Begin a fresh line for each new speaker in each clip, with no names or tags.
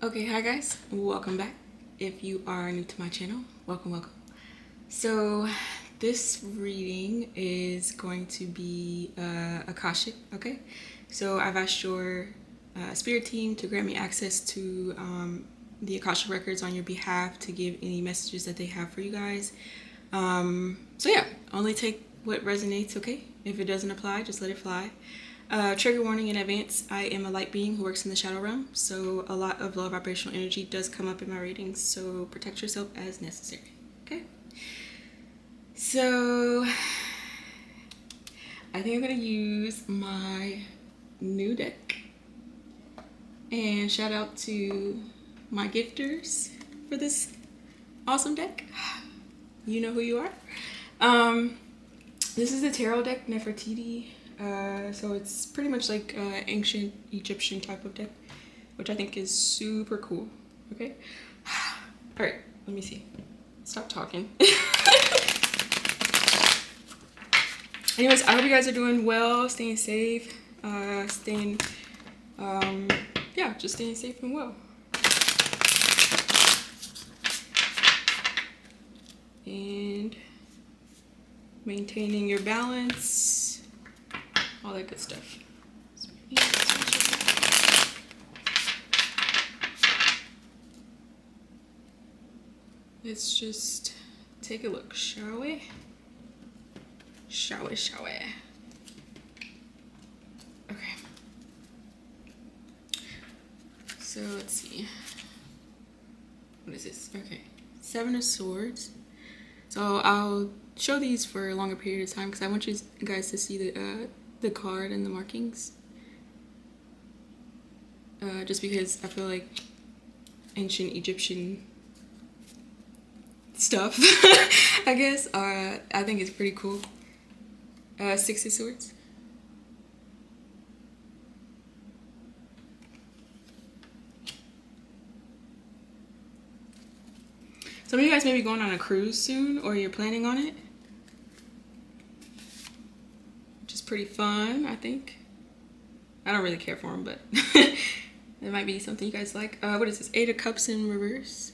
Okay, hi guys, welcome back. If you are new to my channel, welcome. So, this reading is going to be Akashic, okay? So, I've asked your spirit team to grant me access to the Akashic records on your behalf to give any messages that they have for you guys. So, yeah, only take what resonates, okay? If it doesn't apply, just let it fly. Trigger warning in advance, I am a light being who works in the shadow realm, so a lot of low vibrational energy does come up in my readings, so protect yourself as necessary, okay? So, I think I'm going to use my new deck, and shout out to my gifters for this awesome deck. You know who you are. This is the tarot deck, Nefertiti. So it's pretty much like ancient Egyptian type of deck, which I think is super cool. Okay. All right. Let me see. Stop talking. Anyways, I hope you guys are doing well, staying safe, just staying safe and well. And maintaining your balance, all that good stuff. Let's just take a look, shall we? Shall we? Okay. So let's see. What is this? Okay. 7 of Swords. So I'll show these for a longer period of time because I want you guys to see the card and the markings. Just because I feel like ancient Egyptian stuff, I guess, I think it's pretty cool. 6 of Swords. Some of you guys may be going on a cruise soon, or you're planning on it, which is pretty fun, I think. I don't really care for them, but it might be something you guys like. What is this? 8 of Cups in reverse.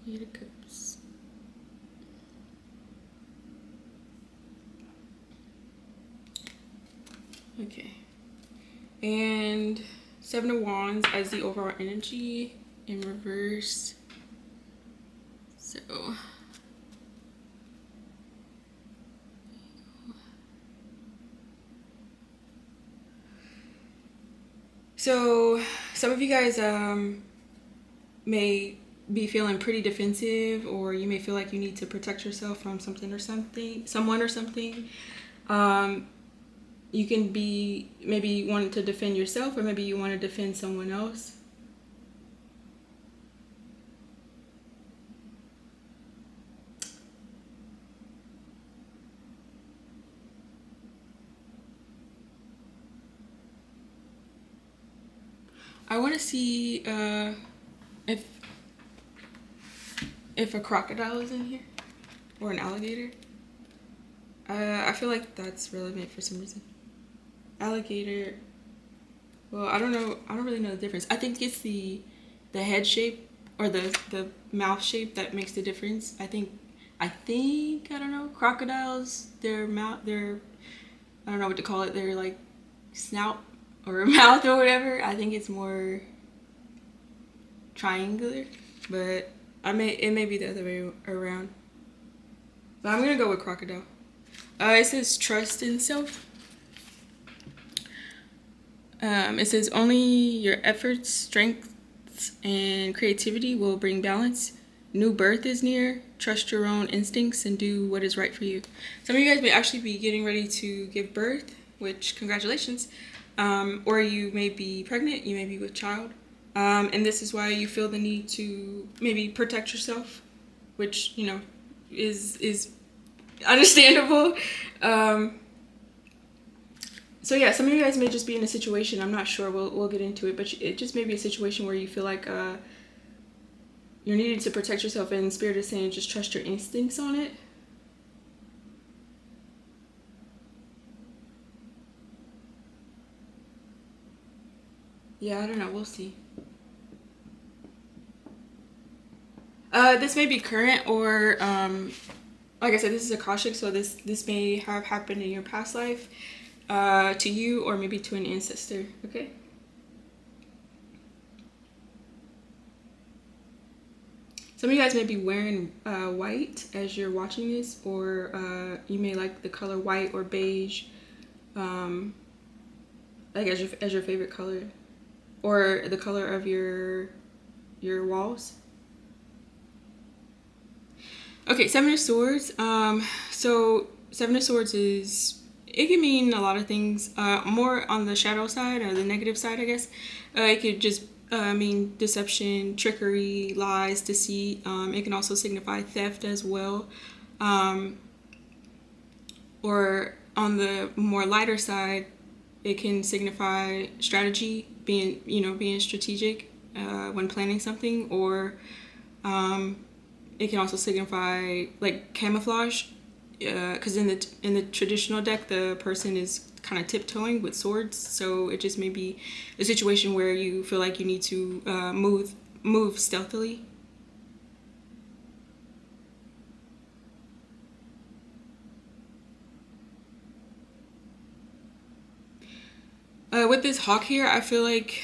8 of Cups. Okay. And 7 of Wands as the overall energy in reverse. So some of you guys may be feeling pretty defensive, or you may feel like you need to protect yourself from someone or something. You can be maybe wanting to defend yourself, or maybe you want to defend someone else. I want to see if a crocodile is in here, or an alligator. I feel like that's relevant for some reason. Alligator. Well, I don't know. I don't really know the difference. I think it's the head shape or the mouth shape that makes the difference. I think I don't know. Crocodiles, their mouth, I don't know what to call it. Their like snout or mouth or whatever. I think it's more triangular, but it may be the other way around. But I'm gonna go with crocodile. It says trust in self. It says only your efforts, strengths, and creativity will bring balance. New birth is near. Trust your own instincts and do what is right for you. Some of you guys may actually be getting ready to give birth, which congratulations. Or you may be pregnant, you may be with child. And this is why you feel the need to maybe protect yourself, which, you know, is understandable. So yeah, some of you guys may just be in a situation, I'm not sure, we'll get into it, but it just may be a situation where you feel like you're needing to protect yourself, and Spirit is saying just trust your instincts on it. Yeah, I don't know. We'll see. This may be current or like I said, this is Akashic, so this may have happened in your past life, to you or maybe to an ancestor. Okay. Some of you guys may be wearing white as you're watching this, or you may like the color white or beige, like as your favorite color, or the color of your walls. Okay, Seven of Swords. So Seven of Swords it can mean a lot of things. More on the shadow side or the negative side, I guess. It could just mean deception, trickery, lies, deceit. It can also signify theft as well. Or on the more lighter side, it can signify strategy, being strategic when planning something, or it can also signify like camouflage, because in the traditional deck, the person is kind of tiptoeing with swords, so it just may be a situation where you feel like you need to move stealthily. With this hawk here, I feel like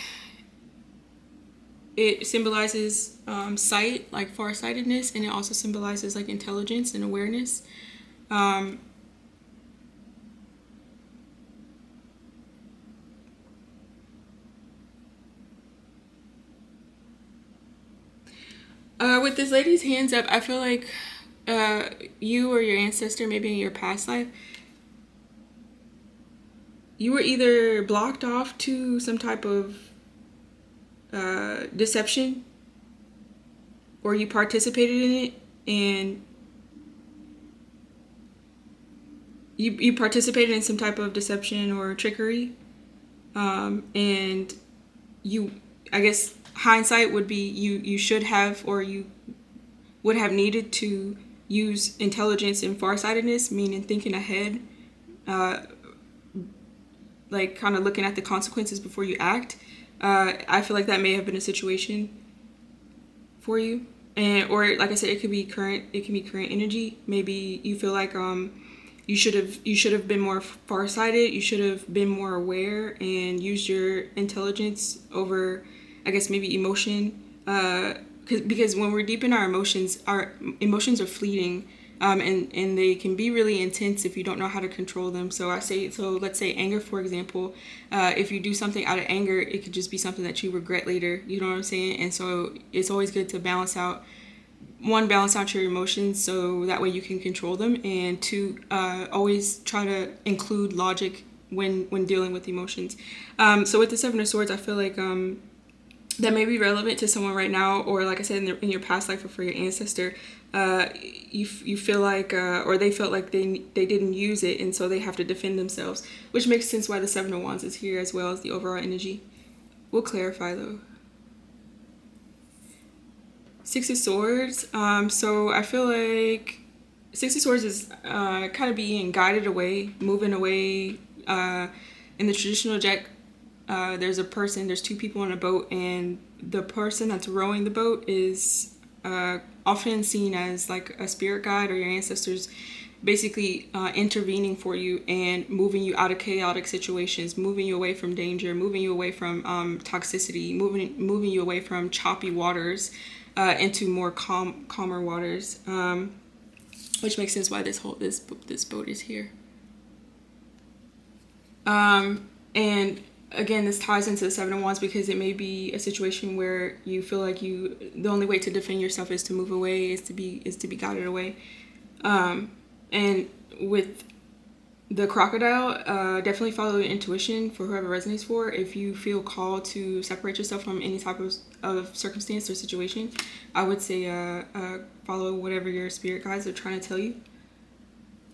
it symbolizes sight, like farsightedness, and it also symbolizes like intelligence and awareness. With this lady's hands up, I feel like you or your ancestor, maybe in your past life, you were either blocked off to some type of deception, or you participated in it, and you participated in some type of deception or trickery, and you, I guess hindsight would be you should have, or you would have needed to use intelligence and farsightedness, meaning thinking ahead, like kind of looking at the consequences before you act. I feel like that may have been a situation for you, and or like I said, it could be current. It can be current energy. Maybe you feel like you should have been more farsighted. You should have been more aware and used your intelligence over, I guess, maybe emotion. Because when we're deep in our emotions are fleeting, and they can be really intense if you don't know how to control them. So let's say anger, for example. If you do something out of anger, it could just be something that you regret later. You know what I'm saying? And so it's always good to balance out your emotions, so that way you can control them, and two, always try to include logic when dealing with emotions. So with the Seven of Swords, I feel like that may be relevant to someone right now, or like I said, in your past life, or for your ancestor. You feel like, or they felt like they didn't use it, and so they have to defend themselves, which makes sense why the Seven of Wands is here, as well as the overall energy. We'll clarify though. Six of Swords. So I feel like Six of Swords is kind of being guided away, moving away. In the traditional deck, there's two people on a boat, and the person that's rowing the boat is often seen as like a spirit guide or your ancestors, basically intervening for you and moving you out of chaotic situations, moving you away from danger, moving you away from toxicity, moving you away from choppy waters into more calmer waters, which makes sense why this boat is here. And again, this ties into the Seven of Wands, because it may be a situation where you feel like the only way to defend yourself is to move away, is to be guided away. And with the crocodile, definitely follow your intuition for whoever resonates for. If you feel called to separate yourself from any type of circumstance or situation, I would say follow whatever your spirit guides are trying to tell you.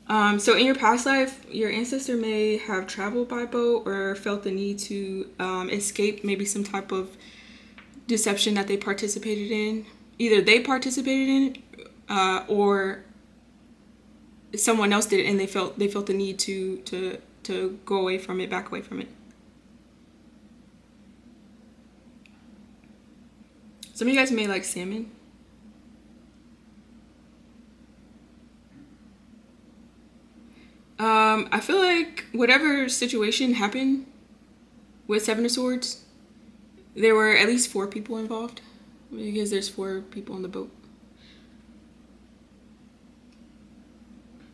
So in your past life, your ancestor may have traveled by boat or felt the need to escape maybe some type of deception that they participated in. Either they participated in it, or someone else did it, and they felt the need to go away from it, back away from it. Some of you guys may like salmon. I feel like whatever situation happened with Seven of Swords, there were at least 4 people involved because there's 4 people on the boat.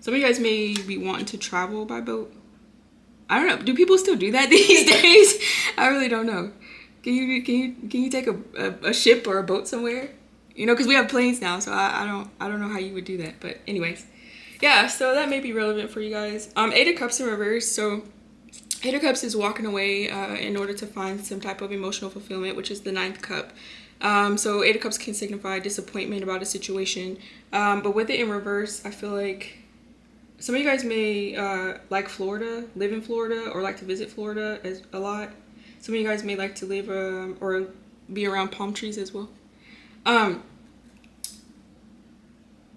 Some of you guys may be wanting to travel by boat. I don't know. Do people still do that these days? I really don't know. Can you take a ship or a boat somewhere? You know, because we have planes now, so I don't know how you would do that. But anyways, yeah. So that may be relevant for you guys. 8 of Cups in reverse. So 8 of Cups is walking away in order to find some type of emotional fulfillment, which is the 9th cup. So 8 of Cups can signify disappointment about a situation. But with it in reverse, I feel like some of you guys may like Florida, live in Florida, or like to visit Florida a lot. Some of you guys may like to live or be around palm trees as well.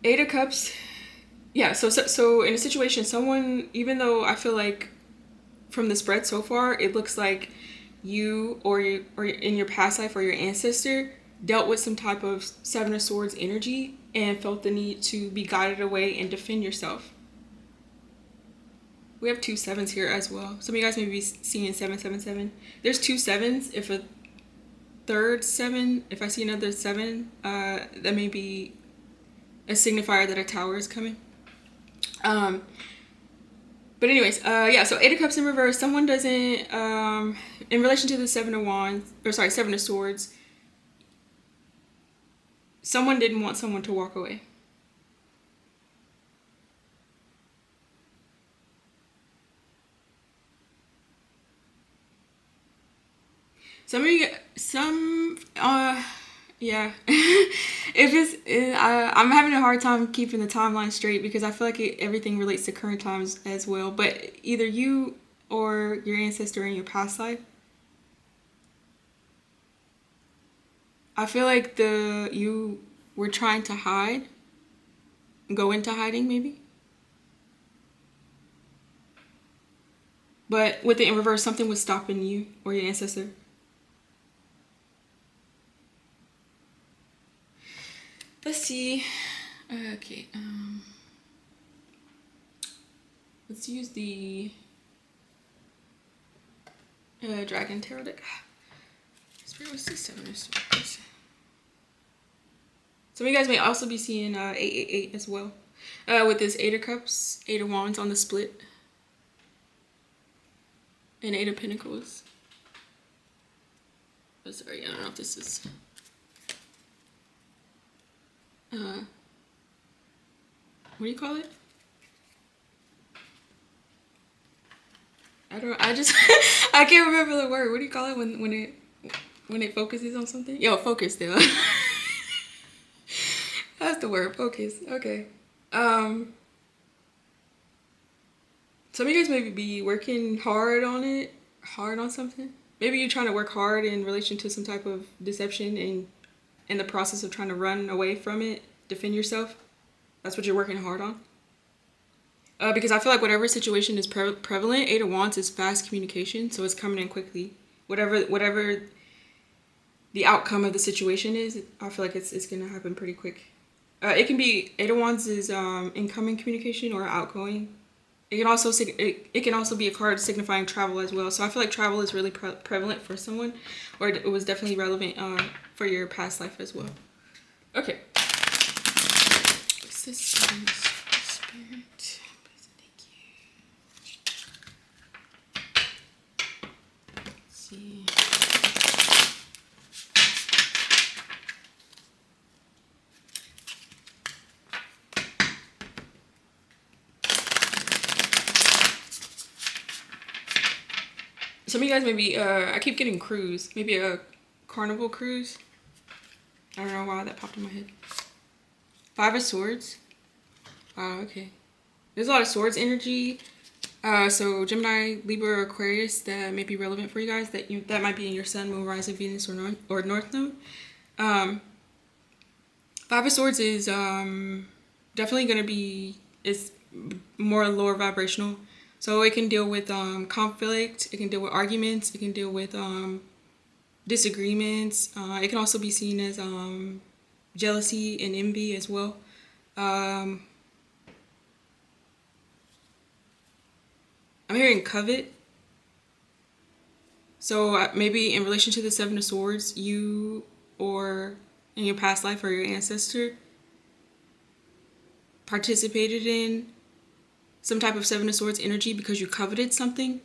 8 of Cups. Yeah, so in a situation, someone, even though I feel like from the spread so far, it looks like you or in your past life or your ancestor dealt with some type of 7 of Swords energy and felt the need to be guided away and defend yourself. We have 2 7s here as well. Some of you guys may be seeing 777. There's 2 7s. If a third 7, if I see another 7, that may be a signifier that a tower is coming. But anyways, yeah, so 8 of Cups in reverse. Someone doesn't, in relation to the 7 of Wands, or sorry, 7 of Swords, someone didn't want someone to walk away. Yeah. I'm having a hard time keeping the timeline straight because I feel like everything relates to current times as well. But either you or your ancestor in your past life, I feel like you were trying to hide, go into hiding maybe. But with it in reverse, something was stopping you or your ancestor. Let's see. Okay. Let's use the Dragon Tarot deck. Spirit was 7 of Swords. Some of you guys may also be seeing 888 as well. With this 8 of Cups, 8 of Wands on the split, and 8 of Pentacles. Oh, sorry, I don't know if this is. What do you call it? I can't remember the word. What do you call it when it focuses on something? Yo, focus though. That's the word, focus. Okay. Some of you guys may be working hard on something. Maybe you're trying to work hard in relation to some type of deception and in the process of trying to run away from it, defend yourself. That's what you're working hard on. Because I feel like whatever situation is prevalent, 8 of Wands is fast communication, so it's coming in quickly. Whatever the outcome of the situation is, I feel like it's gonna happen pretty quick. It can be 8 of Wands is incoming communication or outgoing. It can also be a card signifying travel as well. So I feel like travel is really prevalent for someone, or it was definitely relevant for your past life as well. Okay. What's this? Spirit. Thank you. Let's see. Some of you guys maybe, I keep getting cruise. Maybe a carnival cruise. I don't know why that popped in my head. 5 of Swords. Wow, okay. There's a lot of Swords energy. So Gemini, Libra, or Aquarius, that may be relevant for you guys. That might be in your Sun, Moon, Rising, Venus, or North Node. 5 of Swords is definitely going to be, it's more lower vibrational. So it can deal with conflict, it can deal with arguments, it can deal with disagreements. It can also be seen as jealousy and envy as well. I'm hearing covet. So maybe in relation to the Seven of Swords, you or in your past life or your ancestor participated in some type of Seven of Swords energy because you coveted something,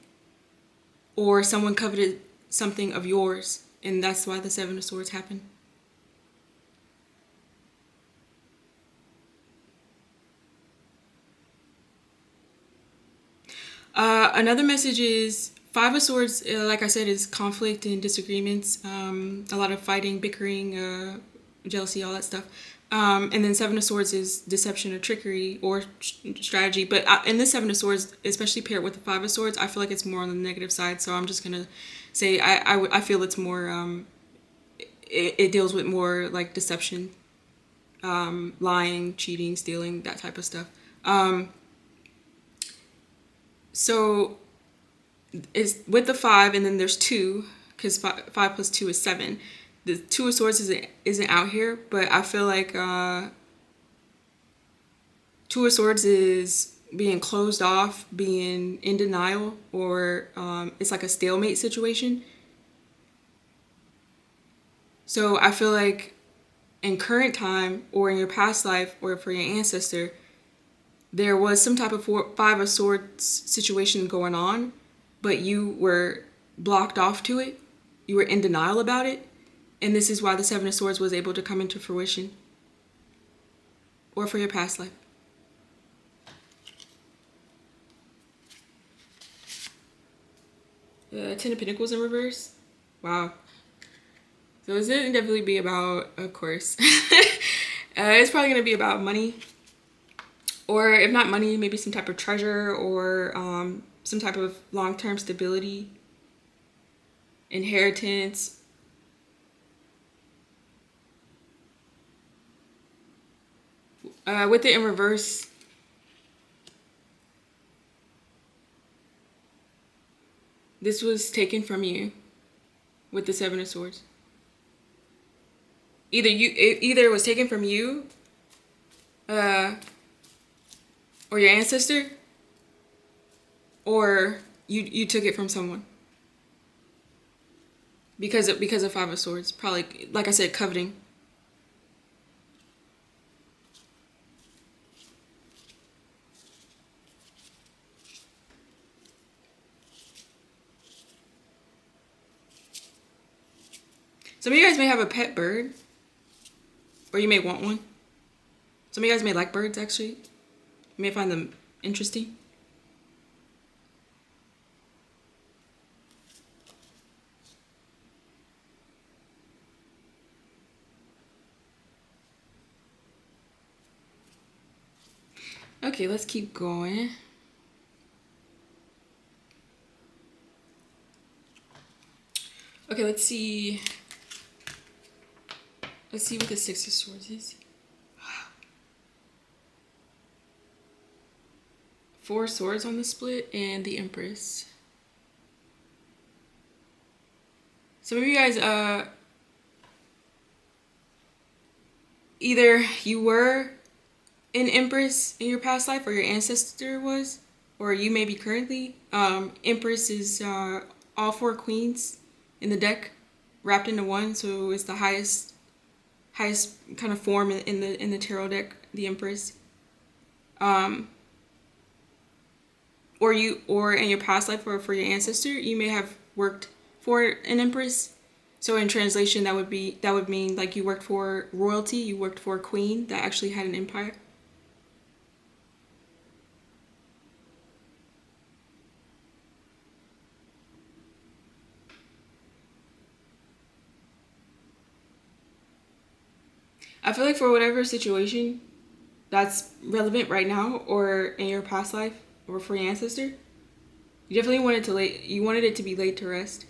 or someone coveted something of yours, and that's why the Seven of Swords happened. Another message is Five of Swords, like I said, is conflict and disagreements, a lot of fighting, bickering, jealousy, all that stuff. And then Seven of Swords is deception or trickery or strategy. But in this Seven of Swords, especially paired with the Five of Swords, I feel like it's more on the negative side. So I'm just going to say I feel it's more, it deals with more like deception, lying, cheating, stealing, that type of stuff. So it's with the 5, and then there's 2, because 5 plus 2 is 7. The Two of Swords isn't out here, but I feel like Two of Swords is being closed off, being in denial, or it's like a stalemate situation. So I feel like in current time, or in your past life, or for your ancestor, there was some type of Five of Swords situation going on, but you were blocked off to it. You were in denial about it. And this is why the Seven of Swords was able to come into fruition. Or for your past life. Ten of Pentacles in reverse. Wow. So it's going to definitely be about, of course. It's probably going to be about money. Or if not money, maybe some type of treasure, or some type of long-term stability, inheritance. With it in reverse, this was taken from you with the Seven of Swords. Either it was taken from you, or your ancestor, or you took it from someone. Because of Five of Swords, probably, like I said, coveting. Some of you guys may have a pet bird, or you may want one. Some of you guys may like birds, actually. You may find them interesting. Okay, let's keep going. Okay, let's see. Let's see what the Six of Swords is. Four Swords on the split and the Empress. Some of you guys, either you were an Empress in your past life, or your ancestor was, or you may be currently. Empress is all 4 queens in the deck wrapped into one, so it's the highest kind of form in the tarot deck, the Empress. Or in your past life, or for your ancestor, you may have worked for an Empress. So in translation, that would mean like you worked for royalty, you worked for a queen that actually had an empire. I feel like for whatever situation that's relevant right now, or in your past life, or for your ancestor, you definitely wanted it to be laid to rest.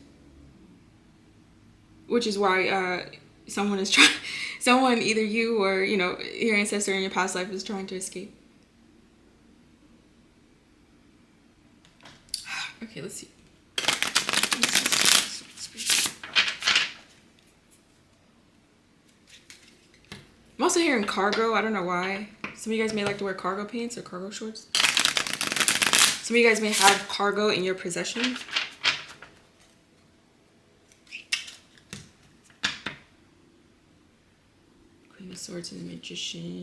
Which is why someone either you or your ancestor in your past life is trying to escape. Okay, let's see. also hearing cargo. I don't know why. Some of you guys may like to wear cargo pants or cargo shorts. Some of you guys may have cargo in your possession. Queen of Swords and the Magician.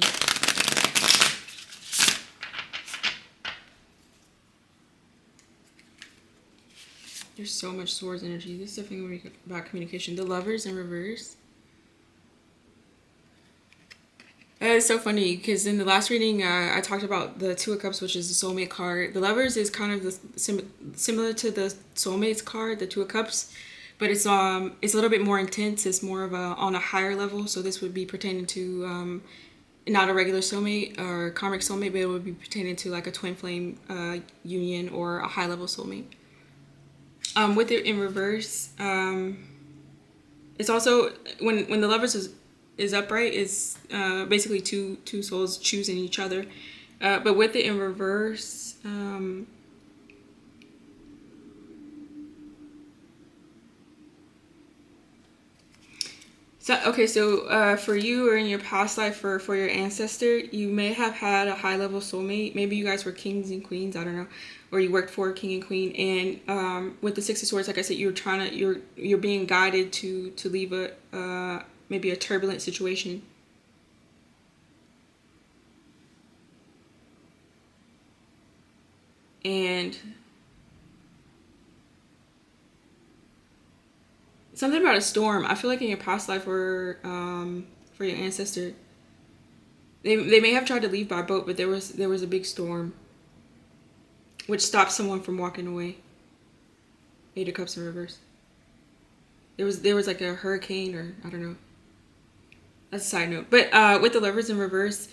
There's so much Swords energy. This is definitely about communication. The Lovers in reverse. It's so funny because in the last reading, I talked about the Two of Cups, which is the soulmate card. The Lovers is kind of similar to the soulmates card, the Two of Cups, but it's a little bit more intense. It's more of on a higher level. So this would be pertaining to not a regular soulmate or karmic soulmate, but it would be pertaining to like a twin flame union or a high level soulmate. With it in reverse, it's also when the Lovers is upright, is basically two souls choosing each other. But with it in reverse, so for you or in your past life, for your ancestor, you may have had a high level soulmate. Maybe you guys were kings and queens, I don't know, or you worked for a king and queen. And with the Six of Swords, like I said, you're being guided to leave maybe a turbulent situation. And something about a storm. I feel like in your past life or for your ancestor, they may have tried to leave by boat, but there was a big storm which stopped someone from walking away. Eight of Cups in reverse. There was like a hurricane, or I don't know. That's a side note. But with the Lovers in reverse,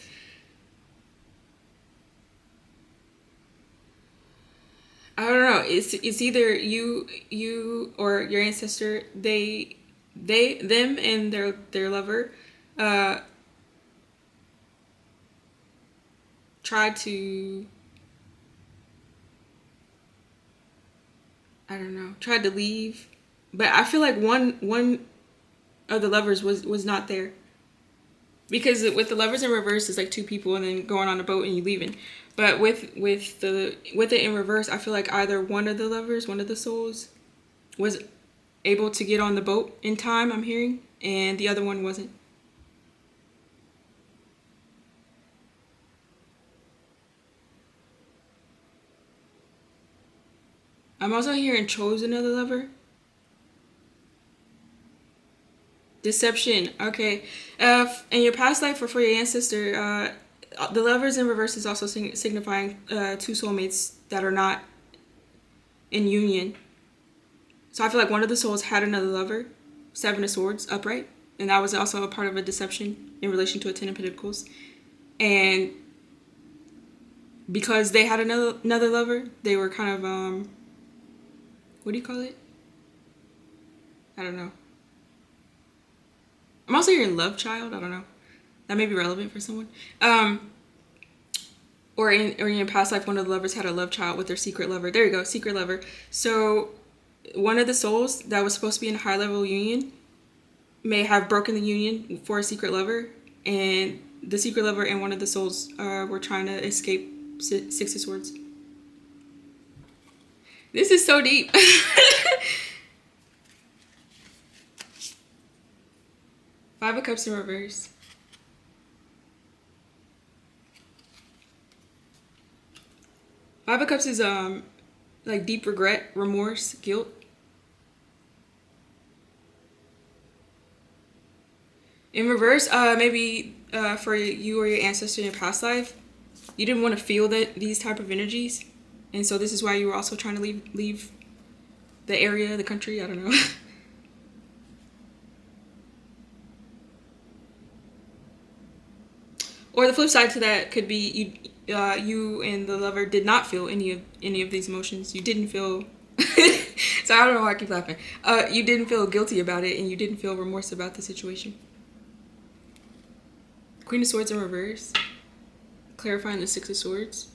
I don't know. It's either you or your ancestor. Them and their lover tried to, I don't know, tried to leave, but I feel like one of the lovers was not there. Because with the Lovers in reverse, it's like two people and then going on a boat and you leaving. But with it in reverse, I feel like either one of the lovers, one of the souls, was able to get on the boat in time, I'm hearing, and the other one wasn't. I'm also hearing chose another lover. Deception. Okay. In your past life or for your ancestor, the Lovers in reverse is also signifying two soulmates that are not in union. So I feel like one of the souls had another lover, Seven of Swords, upright, and that was also a part of a deception in relation to a Ten of Pentacles. And because they had another lover, they were kind of what do you call it? I don't know. I'm also hearing love child. I don't know. That may be relevant for someone. Or in your past life, one of the lovers had a love child with their secret lover. There you go, secret lover. So one of the souls that was supposed to be in a high level union may have broken the union for a secret lover, and the secret lover and one of the souls were trying to escape Six of Swords. This is so deep. Five of Cups in reverse. Five of Cups is like deep regret, remorse, guilt. In reverse, maybe for you or your ancestor in your past life, you didn't want to feel these type of energies, and so this is why you were also trying to leave the area, the country. I don't know. Or the flip side to that could be you and the lover did not feel any of these emotions. You didn't feel. So I don't know why I keep laughing. You didn't feel guilty about it, and you didn't feel remorse about the situation. Queen of Swords in reverse, clarifying the Six of Swords.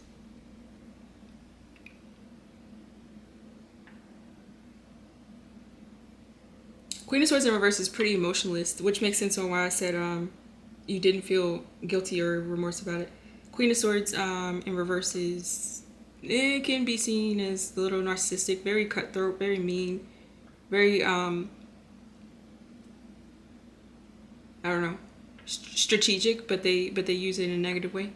Queen of Swords in reverse is pretty emotionalist, which makes sense on why I said you didn't feel guilty or remorse about it. Queen of Swords in reverse is, it can be seen as a little narcissistic, very cutthroat, very mean, very I don't know, strategic, but they use it in a negative way.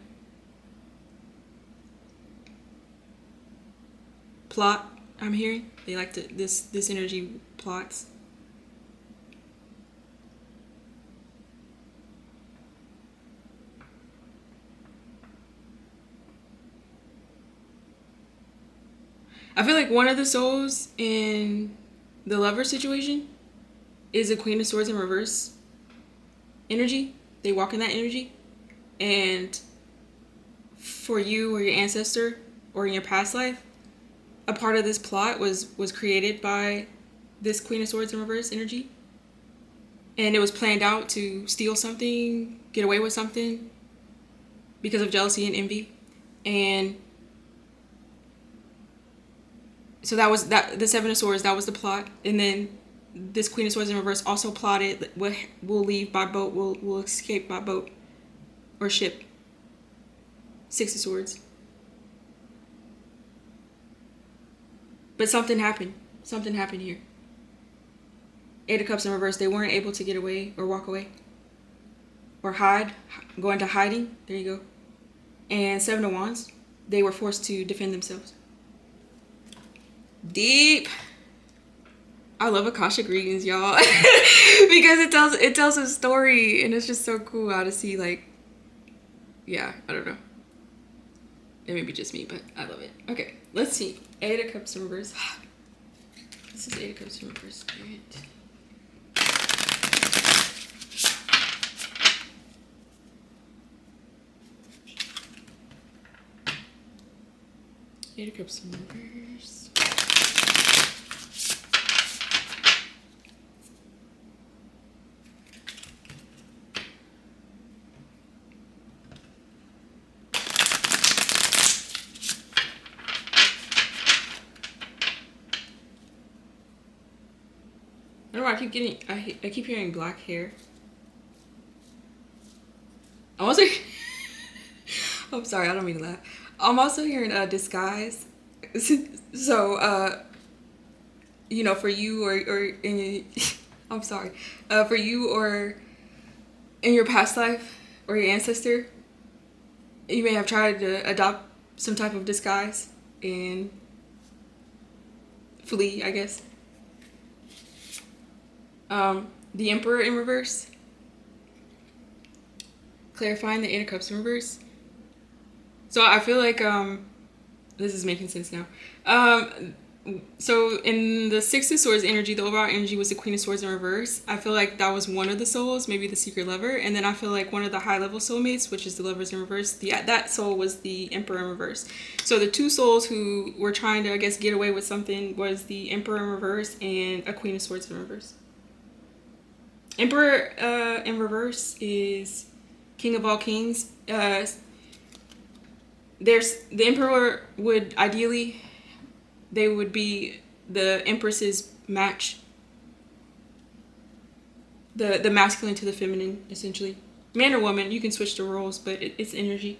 Plot, I'm hearing. They like to this energy plots. I feel like one of the souls in the lover situation is a Queen of Swords in reverse energy. They walk in that energy. And for you or your ancestor or in your past life, a part of this plot was created by this Queen of Swords in reverse energy. And it was planned out to steal something, get away with something because of jealousy and envy. And so that was that. The Seven of Swords, that was the plot. And then this Queen of Swords in reverse also plotted, we'll leave by boat, we'll escape by boat or ship. Six of Swords. But something happened. Something happened here. Eight of Cups in reverse. They weren't able to get away or walk away. Or hide. Go into hiding. There you go. And Seven of Wands. They were forced to defend themselves. Deep. I love Akashic readings, y'all. Because it tells a story. And it's just so cool how to see, like, yeah, I don't know. It may be just me, but I love it. Okay, let's see. Eight of Cups in reverse. This is Eight of Cups in reverse. Right. Eight of Cups in reverse. I don't know. I keep hearing black hair. I'm also. I'm sorry. I don't mean to laugh. I'm also hearing disguise. So you know, for you or in. I'm sorry. For you or in your past life or your ancestor, you may have tried to adopt some type of disguise and flee, I guess. The Emperor in reverse. Clarifying the Eight of Cups in reverse. So I feel like this is making sense now. So in the Six of Swords energy, the overall energy was the Queen of Swords in reverse. I feel like that was one of the souls, maybe the secret lover. And then I feel like one of the high level soulmates, which is the lovers in reverse, that soul was the Emperor in reverse. So the two souls who were trying to, I guess, get away with something was the Emperor in reverse and a Queen of Swords in reverse. Emperor in reverse is king of all kings. The Emperor would ideally, they would be the Empress's match. The masculine to the feminine, essentially. Man or woman, you can switch the roles, but it's energy.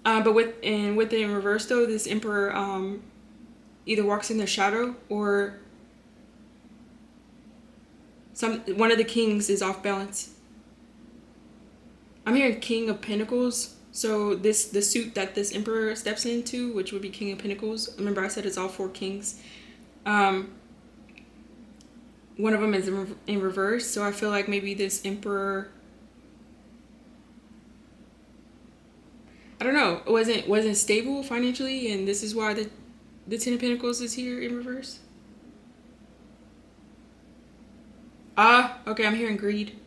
But with it in reverse though, this Emperor either walks in their shadow or one of the kings is off balance. I'm hearing King of Pentacles. So the suit that this Emperor steps into, which would be King of Pentacles. Remember I said it's all four kings. One of them is in reverse. So I feel like maybe this Emperor, I don't know, wasn't stable financially, and this is why the Ten of Pentacles is here in reverse. Okay, I'm hearing greed.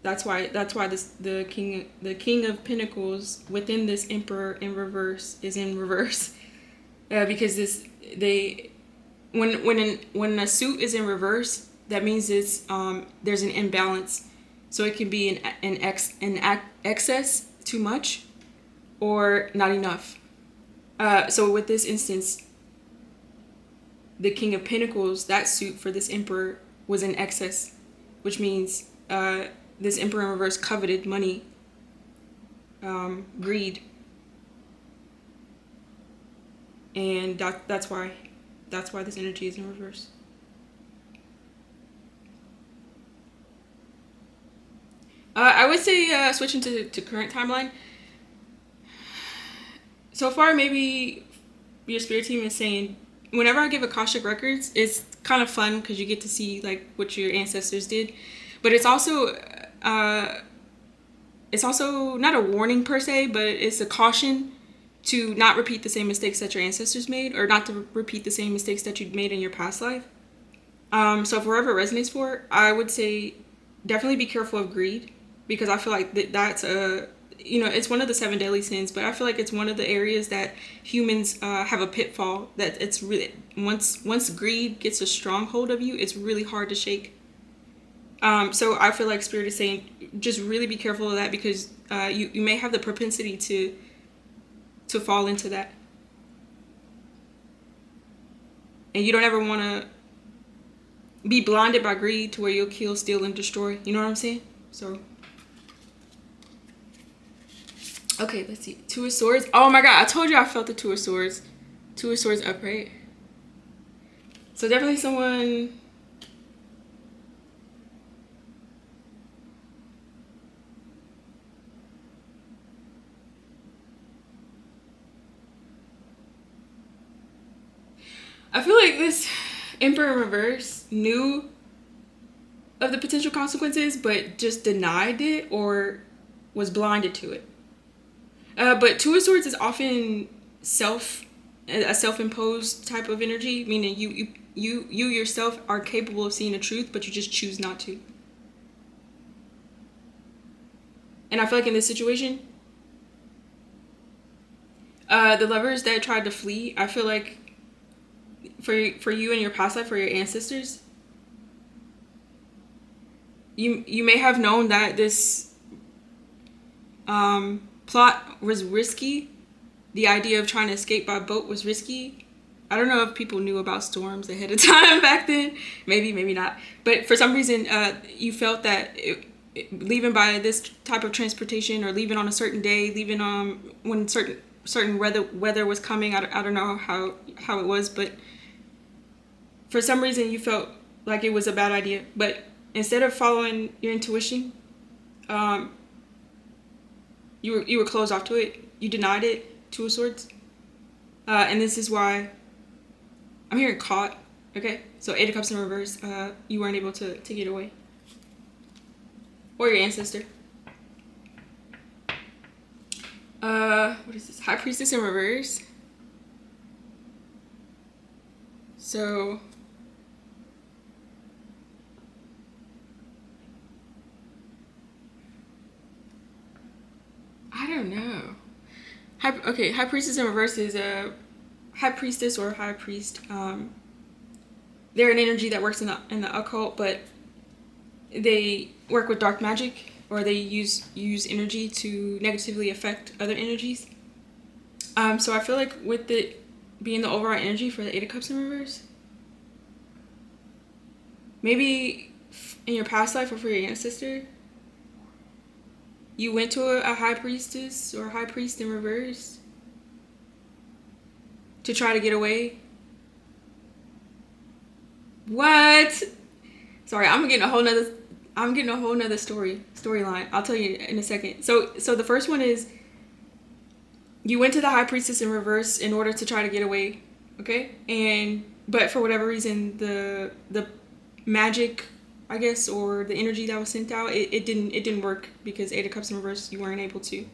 That's why the King of Pentacles within this Emperor in reverse is in reverse. Because when a suit is in reverse, that means it's there's an imbalance. So it can be an excess, too much, or not enough. So with this instance, the King of Pentacles, that suit for this Emperor was in excess, which means this Emperor in reverse coveted money, greed, and that's why this energy is in reverse. I would say switching to current timeline. So far, maybe your spirit team is saying, whenever I give Akashic records, it's kind of fun because you get to see like what your ancestors did, but it's also not a warning per se, but it's a caution to not repeat the same mistakes that your ancestors made, or not to repeat the same mistakes that you'd made in your past life. So for whoever it resonates for, I would say definitely be careful of greed, because I feel like that's it's one of the 7 deadly sins, but I feel like it's one of the areas that humans have a pitfall, that it's really, once greed gets a stronghold of you, it's really hard to shake. So I feel like Spirit is saying just really be careful of that, because you may have the propensity to fall into that. And you don't ever want to be blinded by greed to where you'll kill, steal, and destroy. You know what I'm saying? So, okay, let's see. 2 of Swords. Oh my God, I told you I felt the 2 of Swords. 2 of Swords upright. So definitely someone... I feel like this Emperor in reverse knew of the potential consequences, but just denied it or was blinded to it. But 2 of Swords is often a self-imposed type of energy, meaning you yourself are capable of seeing the truth, but you just choose not to. And I feel like in this situation, the lovers that tried to flee, I feel like for you in your past life, for your ancestors, you may have known that this plot was risky. The idea of trying to escape by boat was risky. I don't know if people knew about storms ahead of time back then. Maybe not. But for some reason, you felt that leaving by this type of transportation, or leaving on a certain day, leaving when certain weather was coming. I don't know how it was, but for some reason you felt like it was a bad idea. But instead of following your intuition, you were closed off to it. You denied it. 2 of Swords. And this is why I'm hearing caught. Okay, so 8 of Cups in reverse. You weren't able to get away, or your ancestor. What is this? High Priestess in reverse. So I don't know. High Priestess in reverse is a High Priestess or High Priest. They're an energy that works in the occult, but they work with dark magic, or they use energy to negatively affect other energies. So I feel like with it being the overall energy for the 8 of Cups in reverse, maybe in your past life or for your ancestor, you went to a High Priestess or High Priest in reverse to try to get away. What? Sorry, I'm getting a whole nother storyline. I'll tell you in a second. So the first one is, you went to the High Priestess in reverse in order to try to get away, okay? But for whatever reason, the magic, I guess, or the energy that was sent out, it didn't work, because 8 of Cups in reverse, you weren't able to.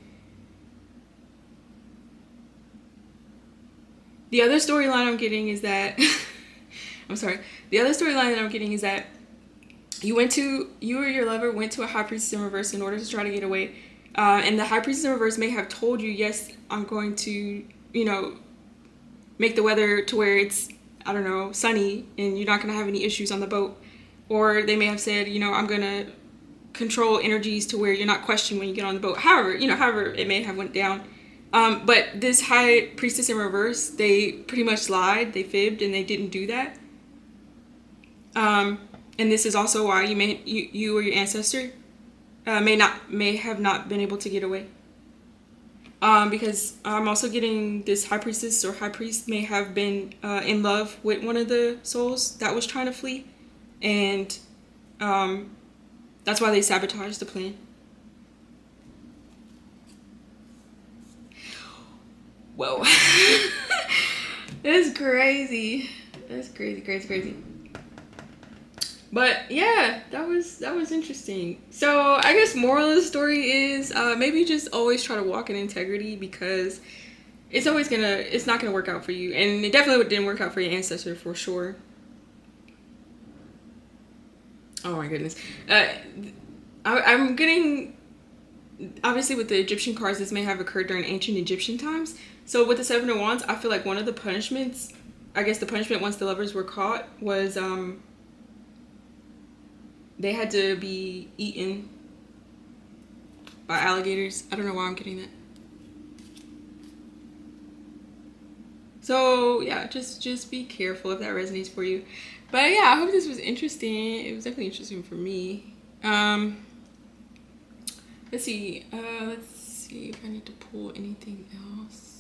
The other storyline I'm getting is that The other storyline that I'm getting is that you or your lover went to a High Priestess in reverse in order to try to get away. And the High Priestess in reverse may have told you, yes, I'm going to, make the weather to where it's, I don't know, sunny, and you're not going to have any issues on the boat. Or they may have said, I'm going to control energies to where you're not questioned when you get on the boat. However it may have went down. But this High Priestess in reverse, they pretty much lied, they fibbed, and they didn't do that. And this is also why you or your ancestor may have not been able to get away. Because I'm also getting this high priestess or high priest may have been in love with one of the souls that was trying to flee, and that's why they sabotaged the plan. Whoa. That's crazy. That's crazy. But yeah, that was interesting. So I guess moral of the story is maybe just always try to walk in integrity, because it's not gonna work out for you, and it definitely didn't work out for your ancestor for sure. Oh my goodness. I'm getting, obviously with the Egyptian cards, this may have occurred during ancient Egyptian times. So with the Seven of Wands, I feel like one of the punishments, I guess the punishment once the lovers were caught, was they had to be eaten by alligators. I don't know why I'm getting that. So yeah, just be careful if that resonates for you. But yeah, I hope this was interesting. It was definitely interesting for me. Let's see. Let's see if I need to pull anything else.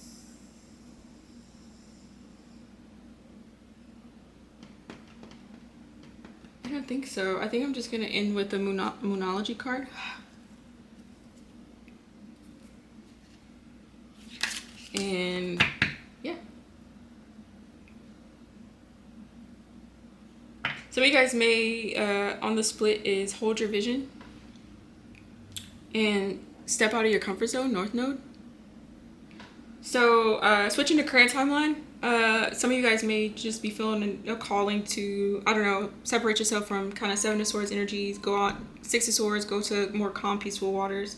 I don't think so. I think I'm just gonna end with the Moonology card. And yeah. Some of you guys may, on the split is hold your vision and step out of your comfort zone, North Node. So switching to current timeline, some of you guys may just be feeling a calling to, I don't know, separate yourself from kind of Seven of Swords energies, go on Six of Swords, go to more calm, peaceful waters.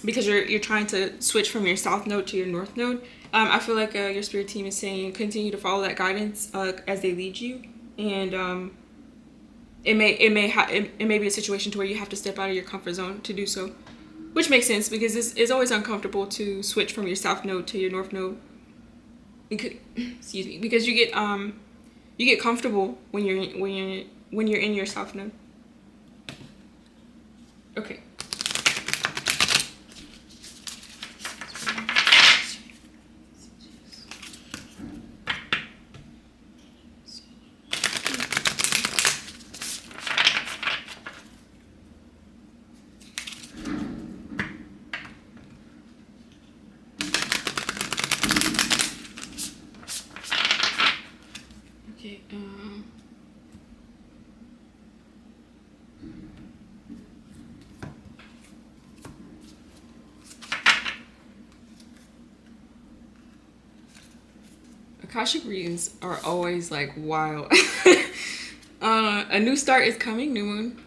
Because you're trying to switch from your South Node to your North Node. I feel like your spirit team is saying continue to follow that guidance as they lead you, and it may be a situation to where you have to step out of your comfort zone to do so, which makes sense because it's always uncomfortable to switch from your South Node to your North Node. Excuse me, because you get comfortable when you're in your South Node. Okay. Akashic readings are always like wild. A new start is coming, new moon.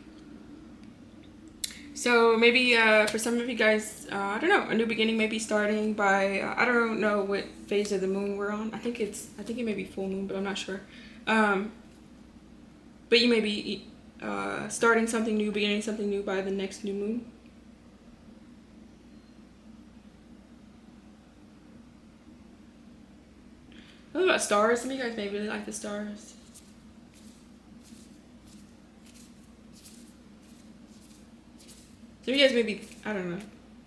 So maybe for some of you guys, I don't know, a new beginning may be starting by, I don't know what phase of the moon we're on. I think it may be full moon, but I'm not sure. But you may be starting something new, beginning something new by the next new moon. What about stars? Some of you guys may really like the stars. Some of you guys may be, I don't know,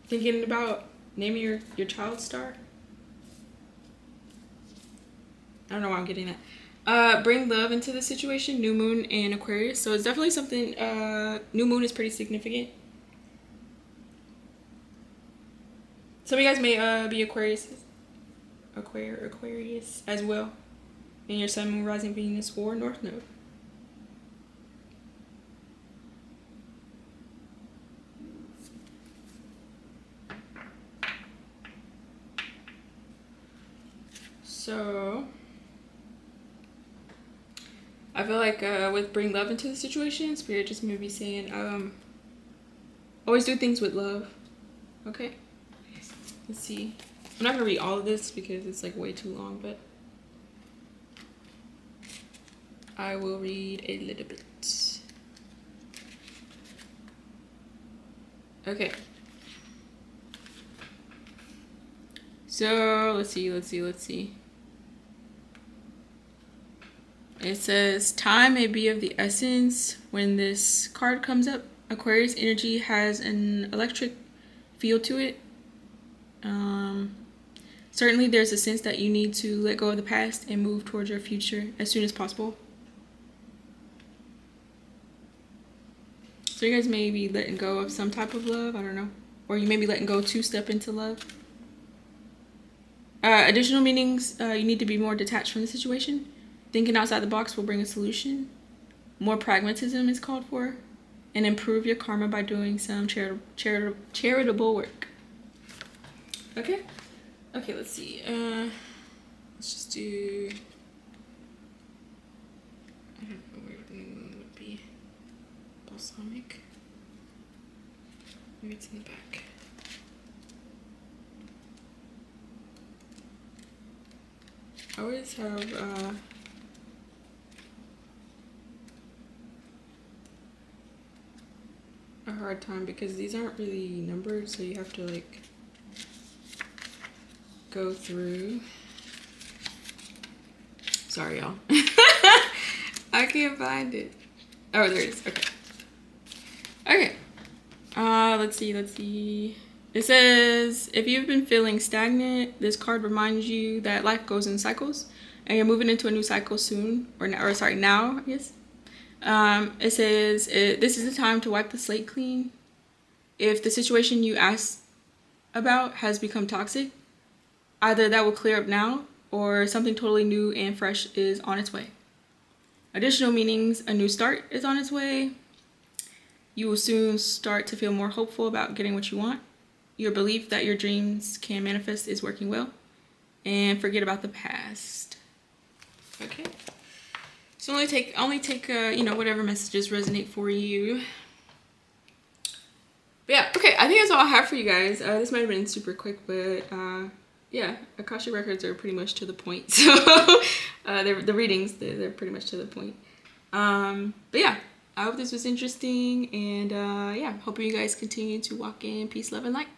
thinking about naming your child star. I don't know why I'm getting that. Bring love into the situation, new moon and Aquarius. So it's definitely something, new moon is pretty significant. Some of you guys may be Aquarius as well. And your sun, moon, rising, Venus, or North Node. So I feel like with bring love into the situation, Spirit just may be saying, always do things with love. Okay. Let's see. I'm not gonna read all of this because it's like way too long, but I will read a little bit. Okay. So let's see. It says time may be of the essence when this card comes up. Aquarius energy has an electric feel to it. Certainly there's a sense that you need to let go of the past and move towards your future as soon as possible. So you guys may be letting go of some type of love, I don't know. Or you may be letting go to step into love. Additional meanings, you need to be more detached from the situation. Thinking outside the box will bring a solution. More pragmatism is called for. And improve your karma by doing some charitable work. Okay? Okay, let's see. Let's just do... I don't know where the new moon would be. Balsamic. Maybe it's in the back. I always have a hard time because these aren't really numbered, so you have to like go through. Sorry, y'all. I can't find it. Oh, there it is. Okay. Okay. Let's see. It says, if you've been feeling stagnant, this card reminds you that life goes in cycles and you're moving into a new cycle soon, now, I guess. It says, this is the time to wipe the slate clean. If the situation you asked about has become toxic, either that will clear up now or something totally new and fresh is on its way. Additional meanings, a new start is on its way. You will soon start to feel more hopeful about getting what you want. Your belief that your dreams can manifest is working well. And forget about the past. Okay. So only take whatever messages resonate for you. But yeah, okay, I think that's all I have for you guys. This might have been super quick, but yeah, Akashic records are pretty much to the point. So the readings, they're pretty much to the point. But yeah, I hope this was interesting, and yeah, hoping you guys continue to walk in peace, love, and light.